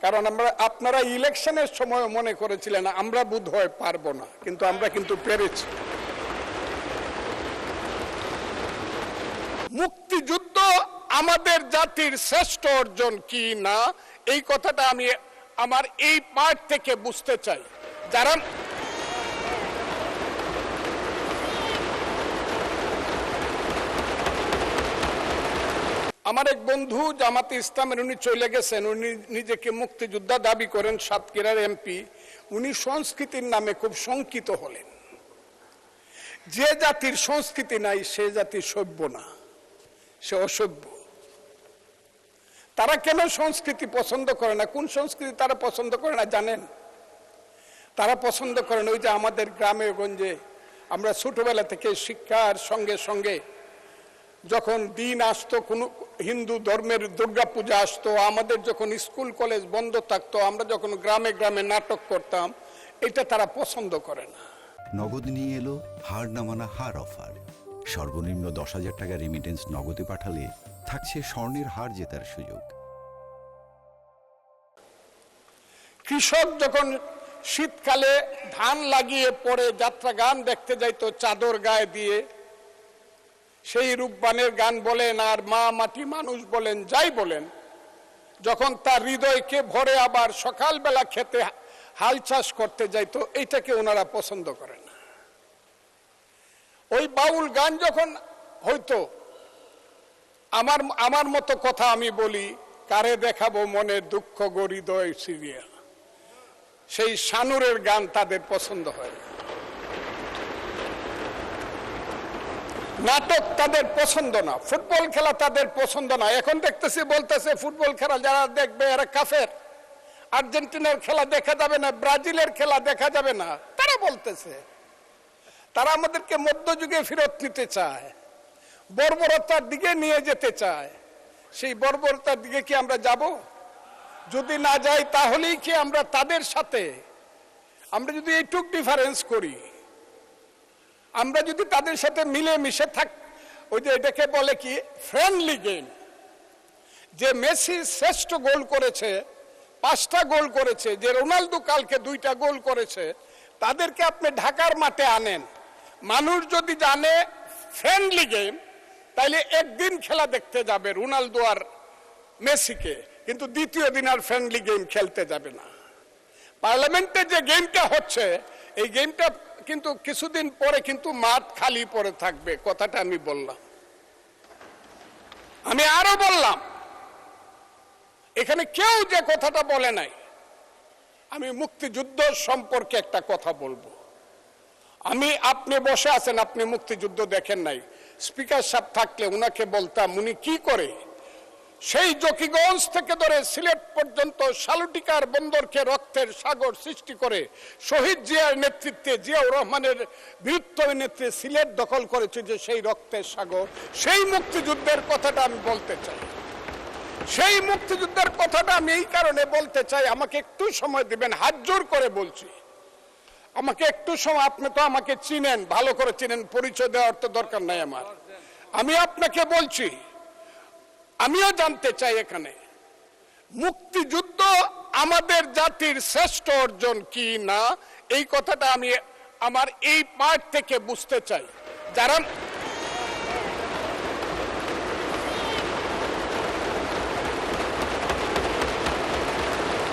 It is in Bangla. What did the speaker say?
কারণ আপনারা ইলেকশনের সময় মনে করেছিলেন আমরা বোধহয় পারবো না, কিন্তু আমরা কিন্তু পেরেছি। মুক্তিযুদ্ধ আমাদের জাতির শ্রেষ্ঠ অর্জন কি না, এই কথাটা আমি আমার এই পার্ট থেকে বুঝতে চাই। যারা আমার এক বন্ধু জামাতে ইসলামের, উনি চলে গেছেন, উনি নিজেকে মুক্তিযোদ্ধা দাবি করেন, সাতক্ষীরার এমপি। উনি সংস্কৃতির নামে খুব শঙ্কিত হলেন। যে জাতির সংস্কৃতি নাই সে জাতি সভ্য না, সে অসভ্য। তারা কেন সংস্কৃতি পছন্দ করে না? কোন সংস্কৃতি তারা পছন্দ করে না জানেন? তারা পছন্দ করেন ওই যে আমাদের গ্রামে গঞ্জে আমরা ছোটবেলা থেকে শিক্ষার সঙ্গে সঙ্গে যখন দিন আসতো, কোন হিন্দু ধর্মের দুর্গা পূজা আসতো, আমাদের যখন স্কুল কলেজ বন্ধ থাকতো, আমরা যখন গ্রামে গ্রামে নাটক করতাম, এটা তারা পছন্দ করে না। নগদ নিয়ে এলো হার না মানা হার অফার। সর্বনিম্ন 10,000 টাকা রেমিটেন্স নগদে পাঠালে থাকছে স্বর্ণের হার জেতার সুযোগ। কৃষক যখন শীতকালে ধান লাগিয়ে পরে যাত্রা গান দেখতে যাইতো চাদর গায়ে দিয়ে, সেই রূপবানের গান বলেন আর মা মাটি মানুষ বলেন, যাই বলেন, যখন তার হৃদয়কে ভরে আবার সকালবেলা খেতে হাল চাষ করতে যাইতো, এইটাকে ওনারা পছন্দ করেন না। ওই বাউল গান যখন হয়তো, আমার মতো কথা আমি বলি, কারে দেখাবো মনের দুঃখ গো হৃদয় সিরিয়া, সেই শানুরের গান তাদের পছন্দ হয় না। নাটক তাদের পছন্দ না, ফুটবল খেলা তাদের পছন্দ না। এখন দেখতেছি বলতেছে ফুটবল খেলা যারা দেখবে এরা কাফের, আর্জেন্টিনার খেলা দেখা যাবে না, ব্রাজিলের খেলা দেখা যাবে না। তারা বলতেছে তারা আমাদেরকে মধ্যযুগে ফেরত নিতে চায়, বর্বরতার দিকে নিয়ে যেতে চায়। সেই বর্বরতার দিকে কি আমরা যাব? যদি না যাই তাহলেই কি আমরা তাদের সাথে, আমরা যদি এইটুক ডিফারেন্স করি, আমরা যদি তাদের সাথে মিলে মিশে থাক, ওই যে এটাকে বলে কি ফ্রেন্ডলি গেম, যে মেসি শ্রেষ্ঠ গোল করেছে, 5টা গোল করেছে, যে রোনাল্ডো কালকে 2টা গোল করেছে, তাদেরকে আপনি ঢাকার মাঠে আনেন, মানুষ যদি জানে ফ্রেন্ডলি গেম, তাইলে একদিন খেলা দেখতে যাবে রোনাল্ডো আর মেসিকে, কিন্তু দ্বিতীয় দিন আর ফ্রেন্ডলি গেম খেলতে যাবে না। পার্লামেন্টে যে গেমটা হচ্ছে, এই গেমটা কিন্তু কিছুদিন পরে কিন্তু মাঠ খালি পড়ে থাকবে। কথাটা আমি বললাম। আমি আরো বললাম, এখানে কেউ যে কথাটা বলে নাই, আমি মুক্তিযুদ্ধ সম্পর্কে একটা কথা বলবো। আপনি বসে আছেন, আপনি মুক্তিযুদ্ধ দেখেন নাই, স্পিকার সাহেব থাকলে উনাকে বলতাম উনি কি করে সেই জকিগঞ্জ থেকে ধরে সিলেট পর্যন্ত সালুটিকার বন্দরকে রক্তের সাগর সৃষ্টি করে শহীদ জিয়ার নেতৃত্বে, জিয়াউর রহমানের বীরত্বের নেতৃত্বে সিলেট দখল করেছে, যে সেই রক্তের সাগর, সেই মুক্তিযুদ্ধের কথাটা আমি বলতে চাই। সেই মুক্তিযুদ্ধের কথাটা আমি এই কারণে বলতে চাই, আমাকে একটু সময় দিবেন, হাত জোর করে বলছি, আমাকে একটু সময়। আপনি তো আমাকে চিনেন, ভালো করে চিনেন, পরিচয় দেওয়ার তো দরকার নাই আমার। আমি আপনাকে বলছি, আমিও জানতে চাই এখানে মুক্তিযুদ্ধ আমাদের জাতির শ্রেষ্ঠ অর্জন কি না, এই কথাটা আমি আমার এই পার্ট থেকে বুঝতে চাই। যারা